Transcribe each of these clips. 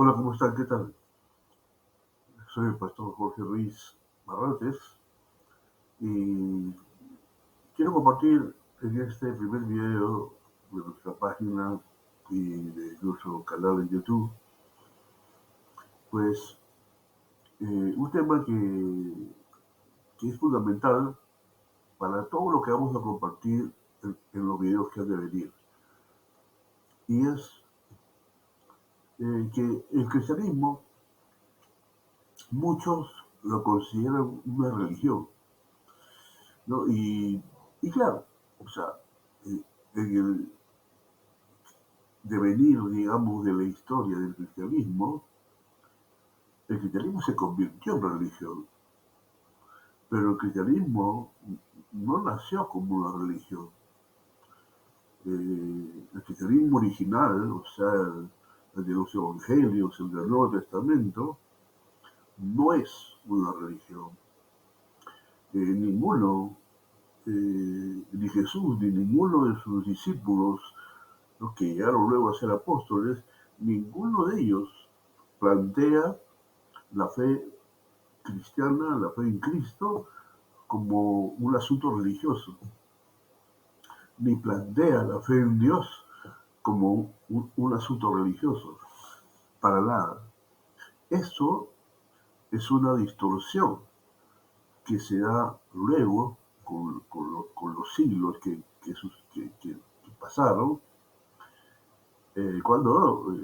Hola, ¿cómo están? ¿Qué tal? Soy el pastor Jorge Ruiz Barrantes y quiero compartir en este primer video de nuestra página y de nuestro canal en YouTube, pues un tema que es fundamental para todo lo que vamos a compartir en los videos que han de venir. Y es que el cristianismo, muchos lo consideran una religión, ¿no? Y claro, o sea, en el devenir, digamos, de la historia del cristianismo, el cristianismo se convirtió en religión, pero el cristianismo no nació como una religión. El cristianismo original, o sea, el de los evangelios, el del Nuevo Testamento, no es una religión. Ninguno, ni Jesús, ni ninguno de sus discípulos, los que llegaron luego a ser apóstoles, ninguno de ellos plantea la fe cristiana, la fe en Cristo, como un asunto religioso, ni plantea la fe en Dios como un asunto religioso, para nada. Eso es una distorsión que se da luego con los siglos que pasaron, cuando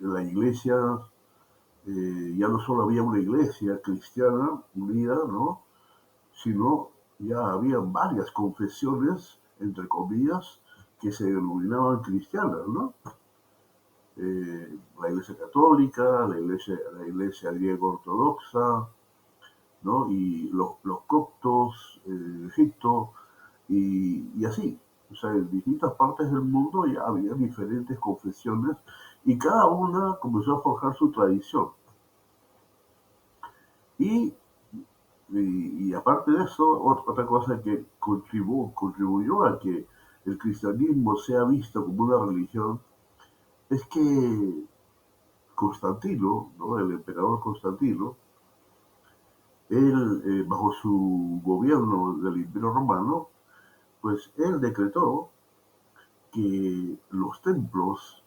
la iglesia, ya no solo había una iglesia cristiana unida, ¿no? Sino ya había varias confesiones, entre comillas, que se denominaban cristianas, ¿no? La Iglesia Católica, la iglesia griega ortodoxa, ¿no? Y los coptos en Egipto, y así. O sea, en distintas partes del mundo ya había diferentes confesiones y cada una comenzó a forjar su tradición. Y y aparte de eso, otra cosa que contribuyó a que el cristianismo sea visto como una religión es que Constantino, ¿no? El emperador Constantino, él, bajo su gobierno del Imperio Romano, pues él decretó que los templos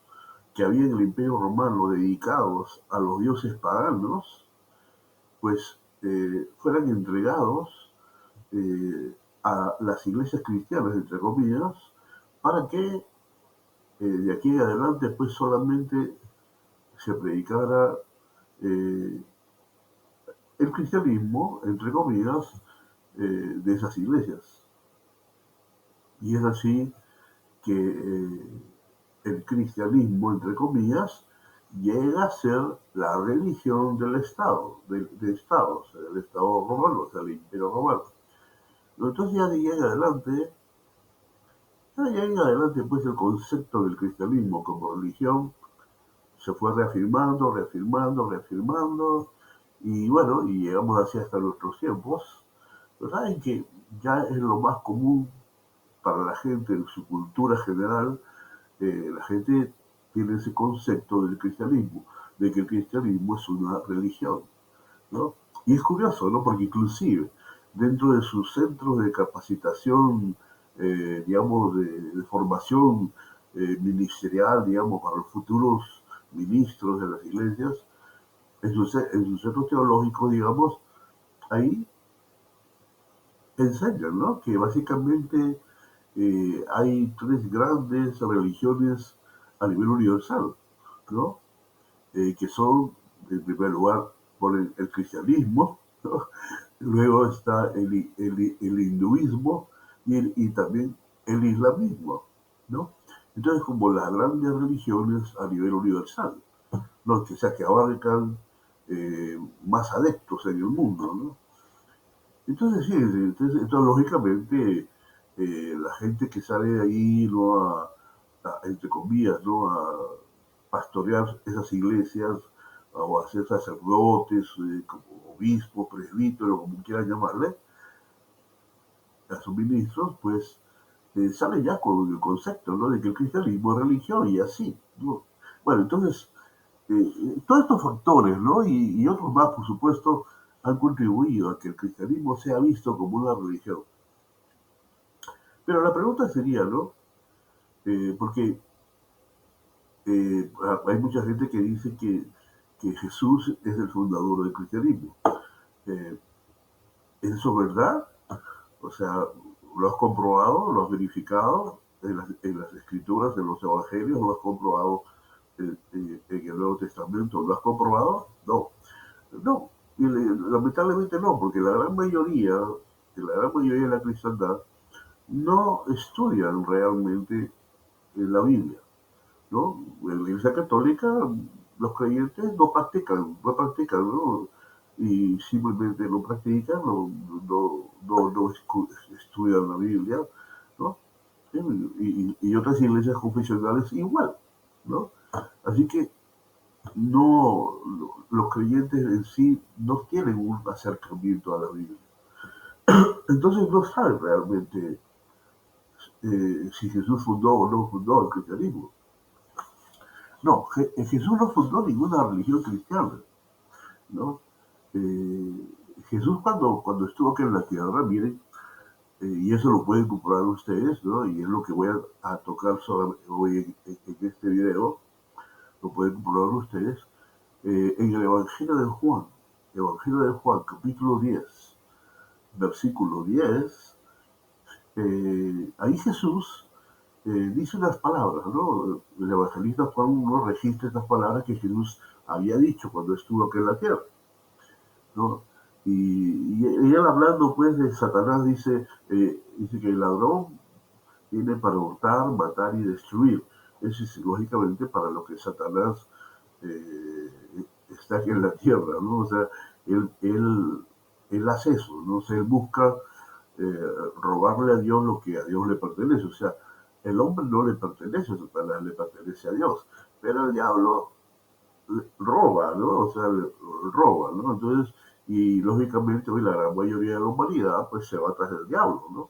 que había en el Imperio Romano dedicados a los dioses paganos, pues fueran entregados a las iglesias cristianas, entre comillas, para que de aquí en adelante pues solamente se predicara eh, el cristianismo, entre comillas, de esas iglesias. Y es así que el cristianismo, entre comillas, llega a ser la religión del Estado, de Estados, del Estado romano, o sea, el Imperio Romano. Entonces ya de ahí en adelante, pues el concepto del cristianismo como religión se fue reafirmando, reafirmando, reafirmando, y bueno, y llegamos así hasta nuestros tiempos. Pero saben que ya es lo más común para la gente en su cultura general. La gente tiene ese concepto del cristianismo, de que el cristianismo es una religión, ¿no? Y es curioso, ¿no? Porque inclusive dentro de sus centros de capacitación, digamos, de formación ministerial, digamos, para los futuros ministros de las iglesias, en sus centros teológicos, digamos, ahí enseñan, ¿no? Que básicamente hay tres grandes religiones a nivel universal, ¿no? Que son, en primer lugar, por el cristianismo, ¿no? Luego está el hinduismo y también el islamismo, ¿no? Entonces, como las grandes religiones a nivel universal, ¿no? Que, o sea, que abarcan más adeptos en el mundo, ¿no? Entonces, sí, entonces lógicamente, la gente que sale de ahí, ¿no? Entre comillas, ¿no? A pastorear esas iglesias, o a ser sacerdotes, como obispo, presbítero, como quieran llamarle, a sus ministros, pues sale ya con el concepto, ¿no? De que el cristianismo es religión y así, ¿no? Bueno, entonces, todos estos factores, ¿no? Y otros más, por supuesto, han contribuido a que el cristianismo sea visto como una religión. Pero la pregunta sería, ¿no? Porque hay mucha gente que dice que Jesús es el fundador del cristianismo. Eh, ¿Es eso verdad? O sea, ¿lo has comprobado? ¿Lo has verificado en las escrituras, en los evangelios? ¿Lo has comprobado en el Nuevo Testamento? ¿Lo has comprobado? No. No. Y lamentablemente no, porque la gran mayoría de la cristiandad, no estudian realmente la Biblia, ¿no? En la Iglesia Católica los creyentes no practican, ¿no? Y simplemente no practican, no estudian la Biblia, ¿no? Y otras iglesias confesionales igual, ¿no? Así que no, los creyentes en sí no tienen un acercamiento a la Biblia. Entonces no saben realmente si Jesús fundó o no fundó el cristianismo. No, Jesús no fundó ninguna religión cristiana, ¿no? Eh, Jesús cuando estuvo aquí en la tierra, miren, y eso lo pueden comprobar ustedes, ¿no? Y es lo que voy a tocar hoy en este video, lo pueden comprobar ustedes, en el Evangelio de Juan, capítulo 10, versículo 10, ahí Jesús dice unas palabras, ¿no? El evangelista Juan no registra estas palabras que Jesús había dicho cuando estuvo aquí en la tierra, ¿no? Y él hablando pues de Satanás dice que el ladrón viene para hurtar, matar y destruir. Eso es lógicamente para lo que Satanás eh, está aquí en la tierra, ¿no? O sea, él hace eso, ¿no? O sea, él busca robarle a Dios lo que a Dios le pertenece. O sea, el hombre no le pertenece a Satanás, le pertenece a Dios. Pero el diablo roba, ¿no? O sea, roba, ¿no? Entonces, y lógicamente hoy la gran mayoría de la humanidad pues se va tras el diablo, ¿no?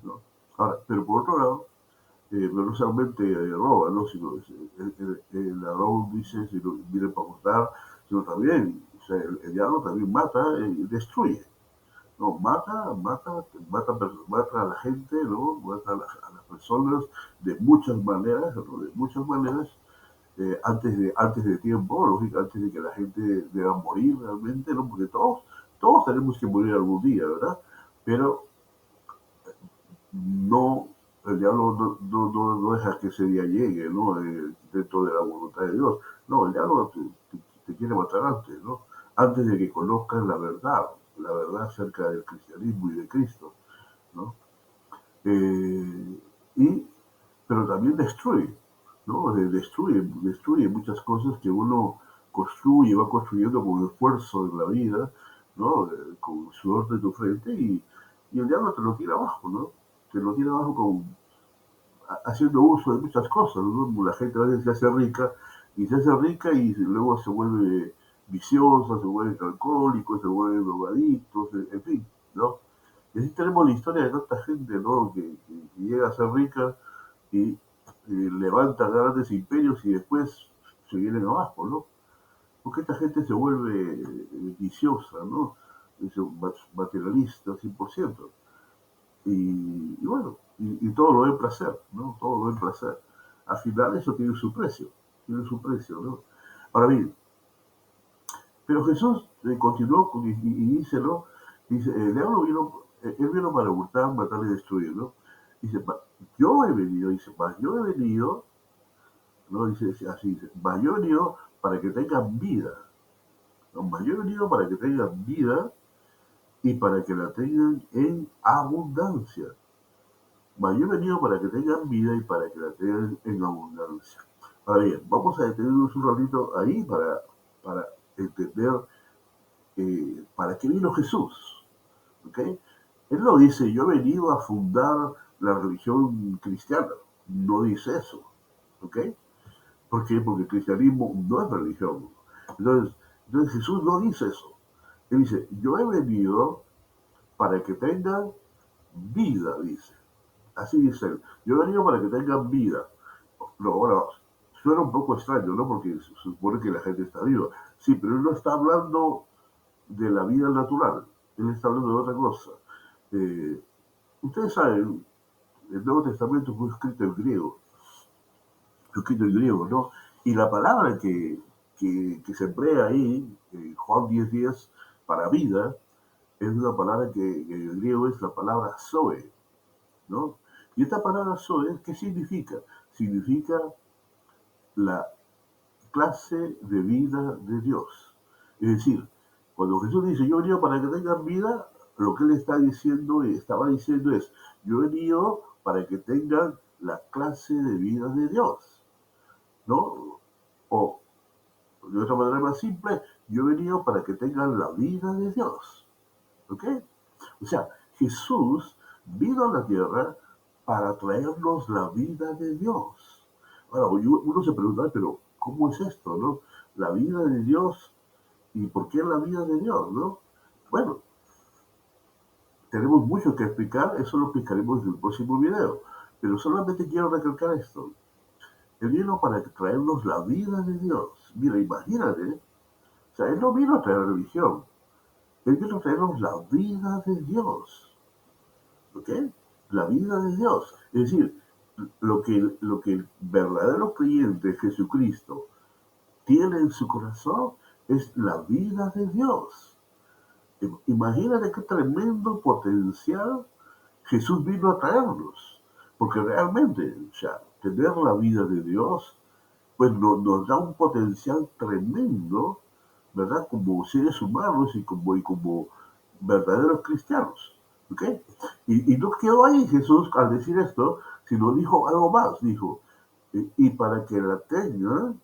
¿No? Ahora, pero por otro lado, no solamente roba, ¿no? Sino el ladrón dice, si lo viene para matar, sino también, o sea, el diablo también mata y destruye. No, mata a la gente, ¿no? Mata a las personas de muchas maneras, ¿no? De muchas maneras, antes de tiempo, lógico, antes de que la gente deba morir realmente, ¿no? Porque todos tenemos que morir algún día, ¿verdad? Pero no, el diablo no deja que ese día llegue, ¿no? Dentro de la voluntad de Dios. No, el diablo te quiere matar antes, ¿no? Antes de que conozcas la verdad acerca del cristianismo y de Cristo, ¿no? Eh, y, pero también destruye, ¿no? Destruye muchas cosas que uno construye, va construyendo con esfuerzo en la vida, ¿no? Con sudor de tu frente y el diablo te lo tira abajo, ¿no? Te lo tira abajo haciendo uso de muchas cosas, ¿no? La gente a veces se hace rica y luego se vuelve viciosa, se vuelve alcohólico, se vuelve drogadicto, en fin, ¿no? Y así tenemos la historia de tanta gente, ¿no? Que llega a ser rica y levanta grandes imperios y después se vienen abajo, ¿no? Porque esta gente se vuelve viciosa, ¿no? Es un materialista 100%. Y bueno, y todo lo ve placer, ¿no? Todo lo ve placer. Al final eso tiene su precio, ¿no? Ahora bien, pero Jesús continuó y dice, ¿no? Dice, el diablo él vino para hurtar, matar y destruir, ¿no? Dice, yo he venido, yo he venido, ¿no? Dice así, yo he venido para que tengan vida, ¿no? Yo he venido para que tengan vida y para que la tengan en abundancia. Yo he venido para que tengan vida y para que la tengan en abundancia. Ahora bien, vamos a detenernos un ratito ahí para entender para qué vino Jesús. ¿Ok? Él no dice, yo he venido a fundar la religión cristiana. No dice eso. ¿Ok? ¿Por qué? Porque el cristianismo no es religión. Entonces Jesús no dice eso. Él dice, yo he venido para que tengan vida, dice. Así dice él. Yo he venido para que tengan vida. No, ahora, Suena un poco extraño, ¿no? Porque se supone que la gente está viva. Sí, pero él no está hablando de la vida natural. Él está hablando de otra cosa. Eh, Ustedes saben, el Nuevo Testamento fue escrito en griego, ¿no? Y la palabra que se emplea ahí, Juan 10:10, para vida, es una palabra que en el griego es la palabra zoe, ¿no? Y esta palabra zoe, ¿qué significa? Significa la clase de vida de Dios. Es decir, cuando Jesús dice, yo he venido para que tengan vida, lo que él está diciendo y estaba diciendo es, yo he venido para que tengan la clase de vida de Dios, ¿no? O de otra manera más simple, yo he venido para que tengan la vida de Dios, ¿ok? O sea, Jesús vino a la tierra para traernos la vida de Dios. Ahora, uno se pregunta, pero ¿cómo es esto, no? La vida de Dios, ¿y por qué la vida de Dios, no? Bueno, tenemos mucho que explicar, eso lo explicaremos en el próximo video, pero solamente quiero recalcar esto. Él vino para traernos la vida de Dios. Mira, imagínate, o sea, Él no vino a traer religión, Él vino a traernos la vida de Dios. ¿Ok? La vida de Dios. Es decir, lo que el verdadero creyente de Jesucristo tiene en su corazón es la vida de Dios. Imagínate qué tremendo potencial Jesús vino a traernos. Porque realmente, o sea, tener la vida de Dios, pues nos da un potencial tremendo, ¿verdad? Como seres humanos y como verdaderos cristianos. ¿Ok? Y no quedó ahí Jesús al decir esto, sino dijo algo más, dijo, y para que la tengan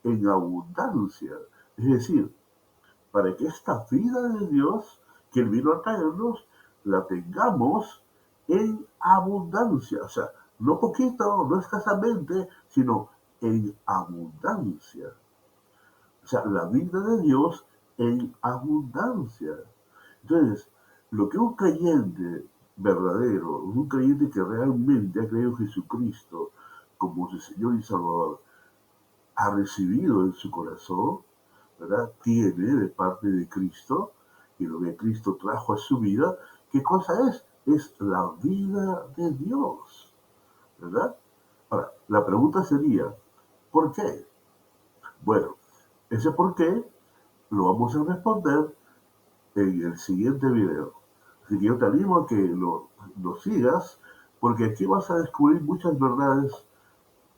en abundancia. Es decir, para que esta vida de Dios que Él vino a traernos, la tengamos en abundancia. O sea, no poquito, no escasamente, sino en abundancia. O sea, la vida de Dios en abundancia. Entonces, lo que un creyente verdadero, un creyente que realmente ha creído en Jesucristo como su Señor y Salvador, ha recibido en su corazón, ¿verdad? Tiene de parte de Cristo, y lo que Cristo trajo a su vida, ¿qué cosa es? Es la vida de Dios, ¿verdad? Ahora, la pregunta sería, ¿por qué? Bueno, ese por qué lo vamos a responder en el siguiente video. Así que yo te animo a que lo sigas, porque aquí vas a descubrir muchas verdades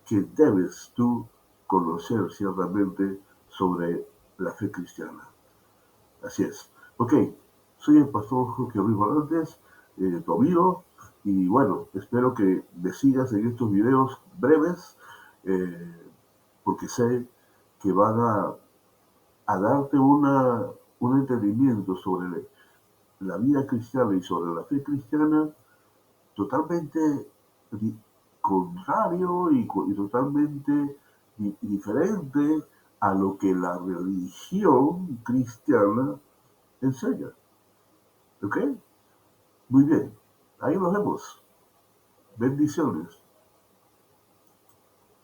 que debes tú conocer ciertamente sobre la fe cristiana. Así es. Ok, soy el pastor Jorge Ruiz Barrantes, tu amigo, y bueno, espero que me sigas en estos videos breves, eh, porque sé que van a darte un entendimiento sobre la vida cristiana y sobre la fe cristiana totalmente contrario y totalmente diferente a lo que la religión cristiana enseña. ¿Ok? Muy bien. Ahí nos vemos. Bendiciones.